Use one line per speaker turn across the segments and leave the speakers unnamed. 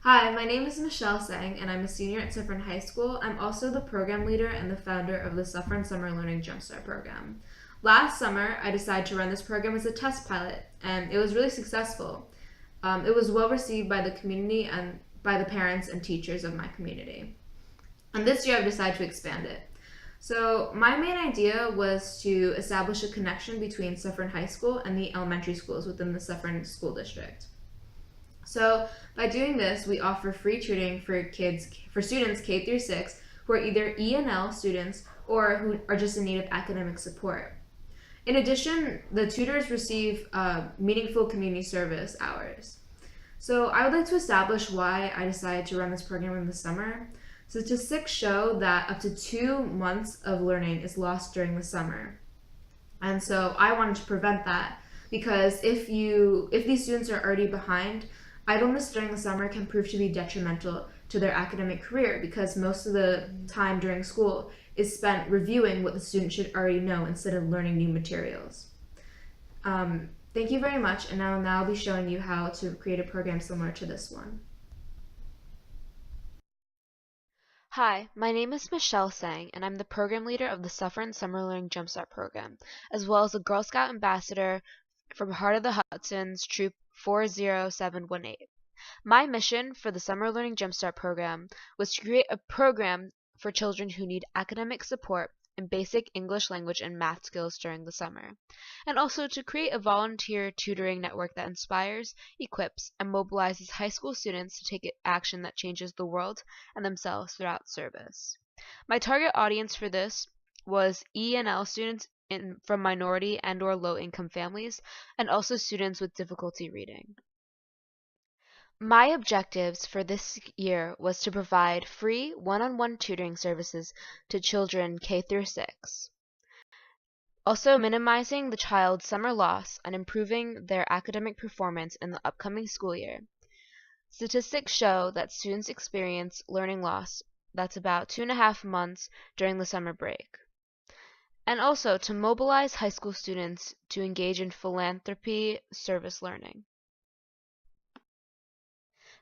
Hi, my name is Michelle Sang, and I'm a senior at Suffern High School. I'm also the program leader and the founder of the Suffern Summer Learning Jumpstart program. Last summer, I decided to run this program as a test pilot, and it was really successful. It was well received by the community and by the parents and teachers of my community. And this year, I've decided to expand it. So, my main idea was to establish a connection between Suffern High School and the elementary schools within the Suffern School District. So by doing this, we offer free tutoring for students K through 6 who are either ENL students or who are just in need of academic support. In addition, the tutors receive meaningful community service hours. So I would like to establish why I decided to run this program in the summer. Statistics show that up to 2 months of learning is lost during the summer. And so I wanted to prevent that because if these students are already behind, idleness during the summer can prove to be detrimental to their academic career because most of the time during school is spent reviewing what the student should already know instead of learning new materials. Thank you very much, and I'll now be showing you how to create a program similar to this one.
Hi, my name is Michelle Sang, and I'm the program leader of the Suffern Summer Learning Jumpstart program, as well as a Girl Scout ambassador from Heart of the Hudson's Troop 40718. My mission for the Summer Learning Jumpstart program was to create a program for children who need academic support and basic English language and math skills during the summer, and also to create a volunteer tutoring network that inspires, equips, and mobilizes high school students to take action that changes the world and themselves throughout service. My target audience for this was ENL students from minority and/or low-income families, and also students with difficulty reading. My objectives for this year was to provide free one-on-one tutoring services to children K through 6, also minimizing the child's summer loss and improving their academic performance in the upcoming school year. Statistics show that students experience learning loss that's about 2.5 months during the summer break. And also to mobilize high school students to engage in philanthropy service learning.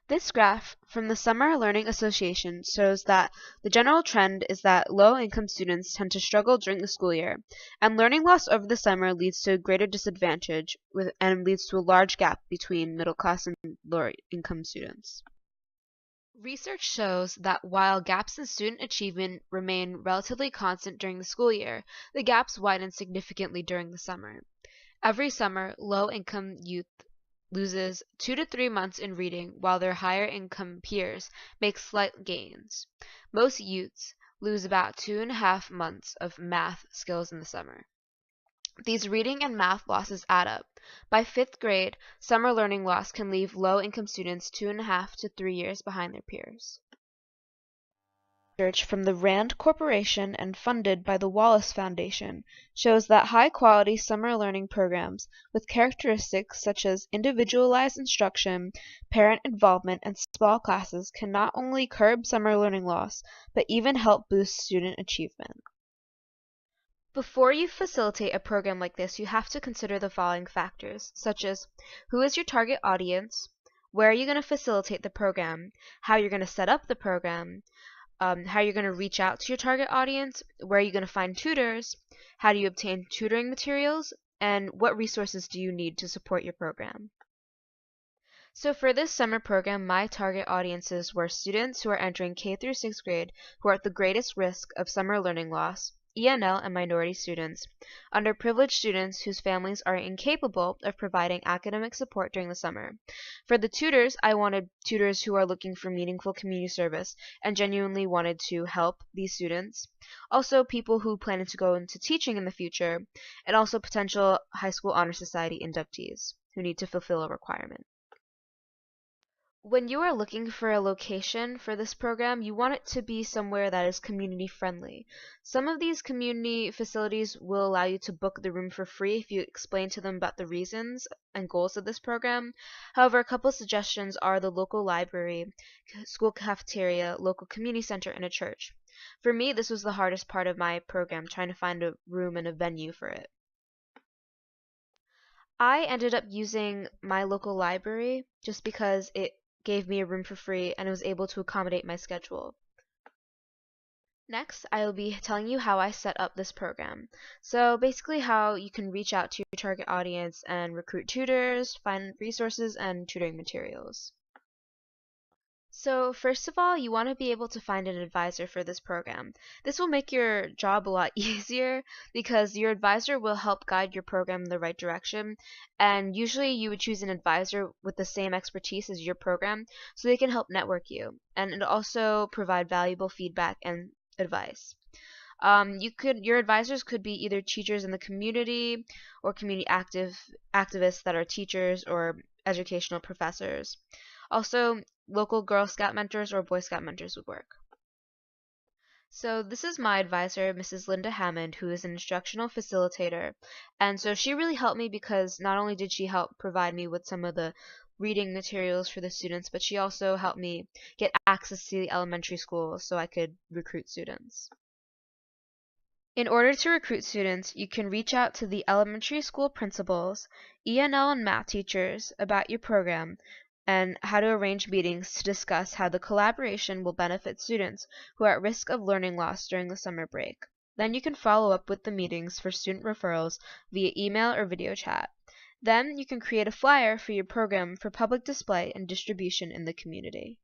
This graph from the Summer Learning Association shows that the general trend is that low-income students tend to struggle during the school year, and learning loss over the summer leads to a greater disadvantage and leads to a large gap between middle-class and lower-income students. Research shows that while gaps in student achievement remain relatively constant during the school year, the gaps widen significantly during the summer. Every summer, low-income youth loses 2 to 3 months in reading while their higher income peers make slight gains. Most youths lose about 2.5 months of math skills in the summer. These reading and math losses add up. By 5th grade, summer learning loss can leave low-income students 2.5 to 3 years behind their peers. Research from the Rand Corporation and funded by the Wallace Foundation shows that high-quality summer learning programs with characteristics such as individualized instruction, parent involvement, and small classes can not only curb summer learning loss, but even help boost student achievement. Before you facilitate a program like this, you have to consider the following factors, such as who is your target audience, where are you going to facilitate the program, how you're going to set up the program, how you're going to reach out to your target audience, where are you going to find tutors, how do you obtain tutoring materials, and what resources do you need to support your program. So for this summer program, my target audiences were students who are entering K through 6th grade who are at the greatest risk of summer learning loss, ENL and minority students, underprivileged students whose families are incapable of providing academic support during the summer. For the tutors, I wanted tutors who are looking for meaningful community service and genuinely wanted to help these students. Also people who plan to go into teaching in the future, and also potential high school honor society inductees who need to fulfill a requirement. When you are looking for a location for this program, you want it to be somewhere that is community friendly. Some of these community facilities will allow you to book the room for free if you explain to them about the reasons and goals of this program. However, a couple suggestions are the local library, school cafeteria, local community center, and a church. For me, this was the hardest part of my program, trying to find a room and a venue for it. I ended up using my local library just because it gave me a room for free, and was able to accommodate my schedule. Next, I will be telling you how I set up this program. So basically how you can reach out to your target audience and recruit tutors, find resources, and tutoring materials. So first of all, you want to be able to find an advisor for this program. This will make your job a lot easier because your advisor will help guide your program in the right direction, and usually you would choose an advisor with the same expertise as your program so they can help network you and also provide valuable feedback and advice. Your advisors could be either teachers in the community or activists that are teachers or educational professors. Also, local Girl Scout mentors or Boy Scout mentors would work. So this is my advisor, Mrs. Linda Hammond, who is an instructional facilitator. And so she really helped me because not only did she help provide me with some of the reading materials for the students, but she also helped me get access to the elementary school so I could recruit students. In order to recruit students, you can reach out to the elementary school principals, ENL and math teachers about your program and how to arrange meetings to discuss how the collaboration will benefit students who are at risk of learning loss during the summer break. Then you can follow up with the meetings for student referrals via email or video chat. Then you can create a flyer for your program for public display and distribution in the community.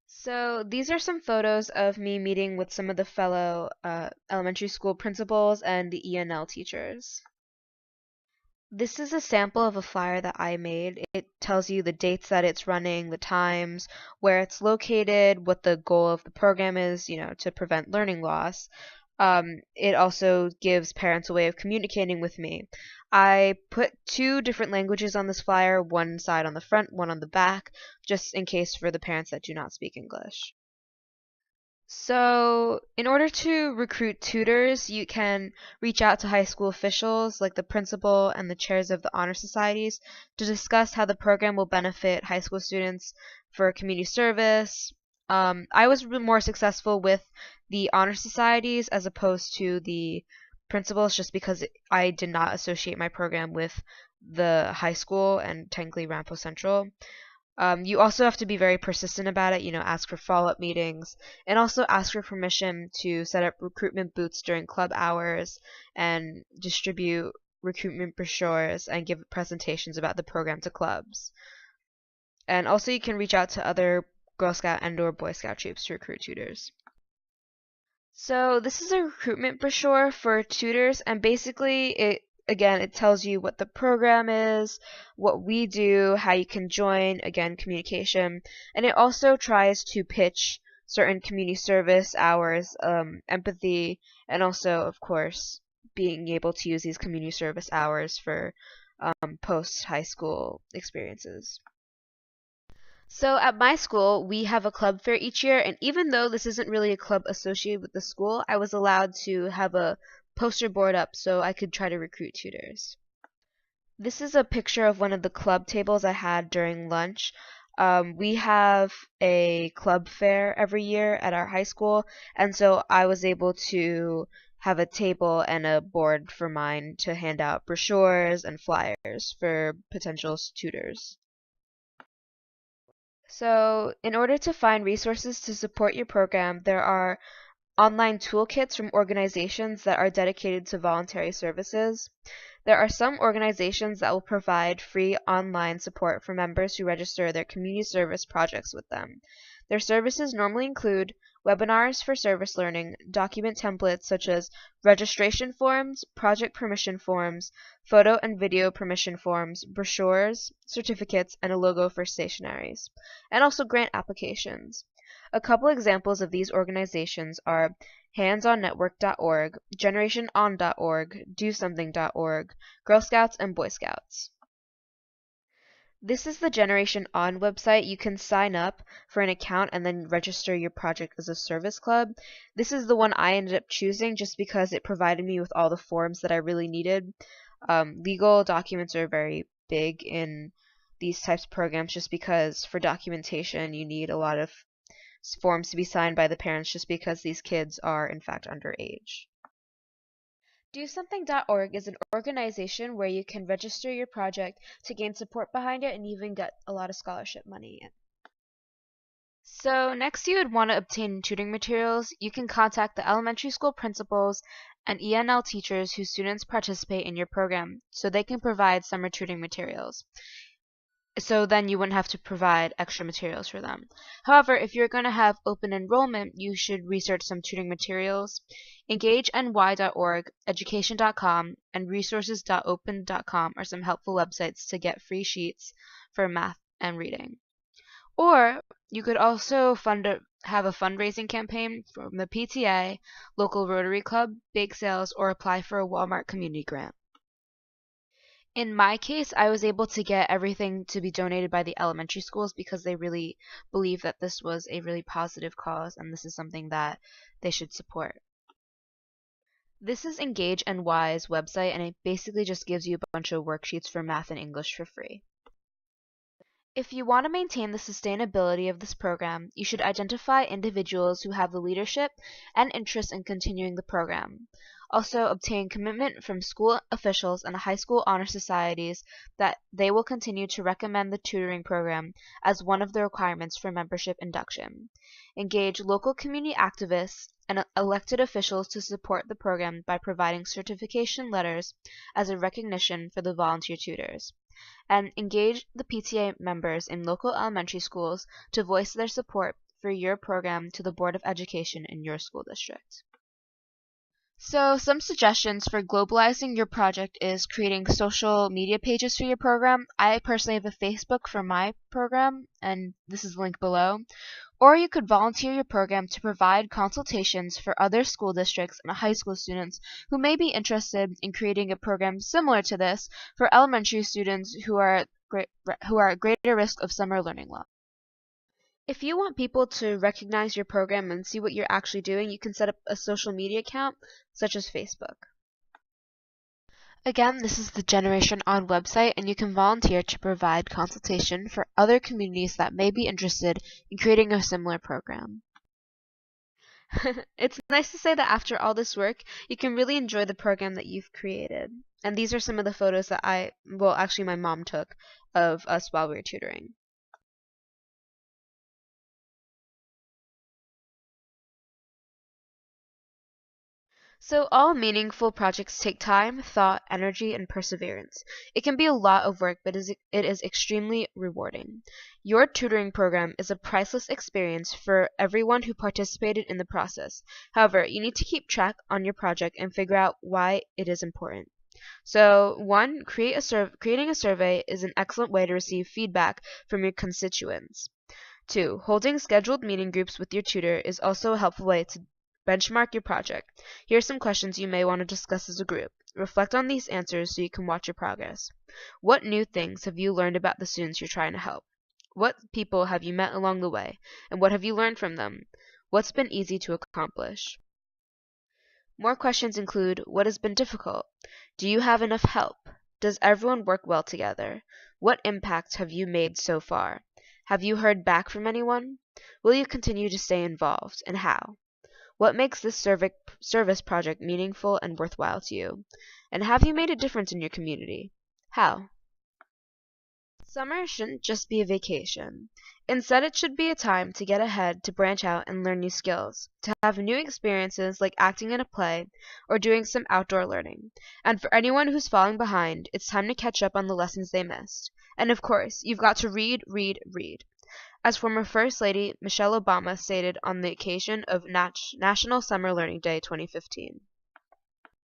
So these are some photos of me meeting with some of the fellow elementary school principals and the ENL teachers. This is a sample of a flyer that I made. It tells you the dates that it's running, the times, where it's located, what the goal of the program is, to prevent learning loss. It also gives parents a way of communicating with me. I put 2 different languages on this flyer, one side on the front, one on the back, just in case for the parents that do not speak English. So, in order to recruit tutors, you can reach out to high school officials like the principal and the chairs of the honor societies to discuss how the program will benefit high school students for community service. I was more successful with the honor societies as opposed to the principals just because I did not associate my program with the high school and technically Rampo Central. You also have to be very persistent about it, ask for follow-up meetings, and also ask for permission to set up recruitment booths during club hours and distribute recruitment brochures and give presentations about the program to clubs. And also you can reach out to other Girl Scout and or Boy Scout troops to recruit tutors. So this is a recruitment brochure for tutors, and basically it tells you what the program is, what we do, how you can join, again, communication, and it also tries to pitch certain community service hours, empathy, and also, of course, being able to use these community service hours for post-high school experiences. So at my school, we have a club fair each year, and even though this isn't really a club associated with the school, I was allowed to have a poster board up so I could try to recruit tutors. This is a picture of one of the club tables I had during lunch. We have a club fair every year at our high school, and so I was able to have a table and a board for mine to hand out brochures and flyers for potential tutors. So, in order to find resources to support your program, there are online toolkits from organizations that are dedicated to voluntary services. There are some organizations that will provide free online support for members who register their community service projects with them. Their services normally include webinars for service learning, document templates such as registration forms, project permission forms, photo and video permission forms, brochures, certificates, and a logo for stationaries, and also grant applications. A couple examples of these organizations are handsonnetwork.org, generationon.org, dosomething.org, Girl Scouts, and Boy Scouts. This is the Generation On website. You can sign up for an account and then register your project as a service club. This is the one I ended up choosing just because it provided me with all the forms that I really needed. Legal documents are very big in these types of programs just because for documentation you need a lot of forms to be signed by the parents just because these kids are in fact underage. DoSomething.org is an organization where you can register your project to gain support behind it and even get a lot of scholarship money. So next you would want to obtain tutoring materials. You can contact the elementary school principals and ENL teachers whose students participate in your program so they can provide summer tutoring materials. So then you wouldn't have to provide extra materials for them. However, if you're going to have open enrollment, you should research some tutoring materials. EngageNY.org, Education.com, and Resources.open.com are some helpful websites to get free sheets for math and reading. Or you could also have a fundraising campaign from the PTA, local Rotary Club, bake sales, or apply for a Walmart community grant. In my case, I was able to get everything to be donated by the elementary schools because they really believe that this was a really positive cause and this is something that they should support. This is Engage NY's website, and it basically just gives you a bunch of worksheets for math and English for free. If you want to maintain the sustainability of this program, you should identify individuals who have the leadership and interest in continuing the program. Also, obtain commitment from school officials and high school honor societies that they will continue to recommend the tutoring program as one of the requirements for membership induction. Engage local community activists and elected officials to support the program by providing certification letters as a recognition for the volunteer tutors. And engage the PTA members in local elementary schools to voice their support for your program to the Board of Education in your school district. So some suggestions for globalizing your project is creating social media pages for your program. I personally have a Facebook for my program, and this is linked below. Or you could volunteer your program to provide consultations for other school districts and high school students who may be interested in creating a program similar to this for elementary students who are at greater risk of summer learning loss. If you want people to recognize your program and see what you're actually doing, you can set up a social media account, such as Facebook. Again, this is the Generation On website, and you can volunteer to provide consultation for other communities that may be interested in creating a similar program. It's nice to say that after all this work, you can really enjoy the program that you've created. And these are some of the photos that actually my mom took of us while we were tutoring. So all meaningful projects take time, thought, energy, and perseverance. It can be a lot of work, but it is extremely rewarding. Your tutoring program is a priceless experience for everyone who participated in the process. However, you need to keep track on your project and figure out why it is important. So, 1. Creating a survey is an excellent way to receive feedback from your constituents. 2. Holding scheduled meeting groups with your tutor is also a helpful way to benchmark your project. Here are some questions you may want to discuss as a group. Reflect on these answers so you can watch your progress. What new things have you learned about the students you're trying to help? What people have you met along the way, and what have you learned from them? What's been easy to accomplish? More questions include, what has been difficult? Do you have enough help? Does everyone work well together? What impact have you made so far? Have you heard back from anyone? Will you continue to stay involved, and how? What makes this service project meaningful and worthwhile to you? And have you made a difference in your community? How? Summer shouldn't just be a vacation. Instead, it should be a time to get ahead, to branch out and learn new skills, to have new experiences like acting in a play or doing some outdoor learning. And for anyone who's falling behind, it's time to catch up on the lessons they missed. And of course, you've got to read, read, read. As former First Lady Michelle Obama stated on the occasion of National Summer Learning Day 2015.